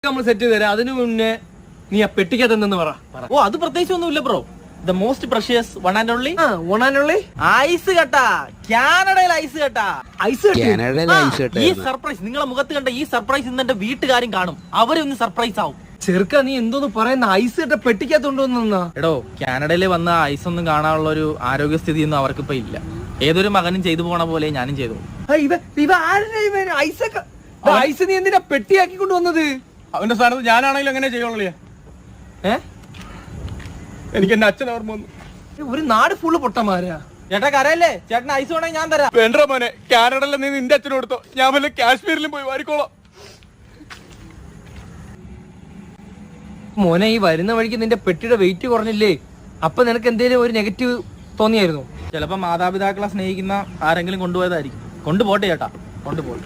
നമ്മൾ സെറ്റ് ചെയ്ത് തരാം. അതിനു മുന്നേ നീ ആ പെട്ടിക്കകത്തെന്ന് പറ. ഓ അത് പ്രത്യേകിച്ച് ഒന്നുമില്ല bro. The most precious one and only ice കട്ടാ. കാനഡയിൽ ഐസ് കട്ടാ. ഈ സർപ്രൈസ് നിങ്ങളെ മുഖത്ത് കണ്ട ഈ സർപ്രൈസ് ഇന്ന് എന്റെ വീട്ടുകാരും കാണും. അവരൊന്ന് സർപ്രൈസ് ആവും. ചെറുക്ക നീ എന്തോന്ന് പറയുന്ന? ഐസ് കെട്ട പെട്ടിക്കകത്തുണ്ടോന്നാ? എടോ കാനഡയിൽ വന്ന ഐസ് ഒന്നും കാണാനുള്ള ഒരു ആരോഗ്യസ്ഥിതി ഒന്നും അവർക്കിപ്പോ ഇല്ല. ഏതൊരു മകനും ചെയ്തു പോണ പോലെ ഞാനും ചെയ്തു. ഐസ് നീ എന്തിനാ പെട്ടിയാക്കി കൊണ്ടുവന്നത്? അവന്റെ സ്ഥാനത്ത് ഞാനാണെങ്കിലും എങ്ങനെ ചെയ്യുള്ളൂ? എനിക്ക് എന്റെ അച്ഛൻ ഓർമ്മ വന്നു. ഒരു നാട് ഫുള്ള് പൊട്ടന്മാരാ. ചേട്ടാ കരയല്ലേ? ചേട്ടൻ ഐസ് വേണമെങ്കിൽ ഞാൻ തരാം. വേണ്ട മോനെ, കാനഡയിൽ നീ നിന്റെ അച്ഛനും കൊടുത്തോ, ഞാൻ വല്ല കാശ്മീരിലും പോയി വാരിക്കോളാം. മോനെ, ഈ വരുന്ന വഴിക്ക് നിന്റെ പെട്ടിയുടെ വെയിറ്റ് കുറഞ്ഞില്ലേ? അപ്പൊ നിനക്ക് എന്തേലും ഒരു നെഗറ്റീവ് തോന്നിയായിരുന്നു? ചിലപ്പോ മാതാപിതാക്കളെ സ്നേഹിക്കുന്ന ആരെങ്കിലും കൊണ്ടുപോയതായിരിക്കും. കൊണ്ടുപോട്ടെ ചേട്ടാ, കൊണ്ടുപോയി.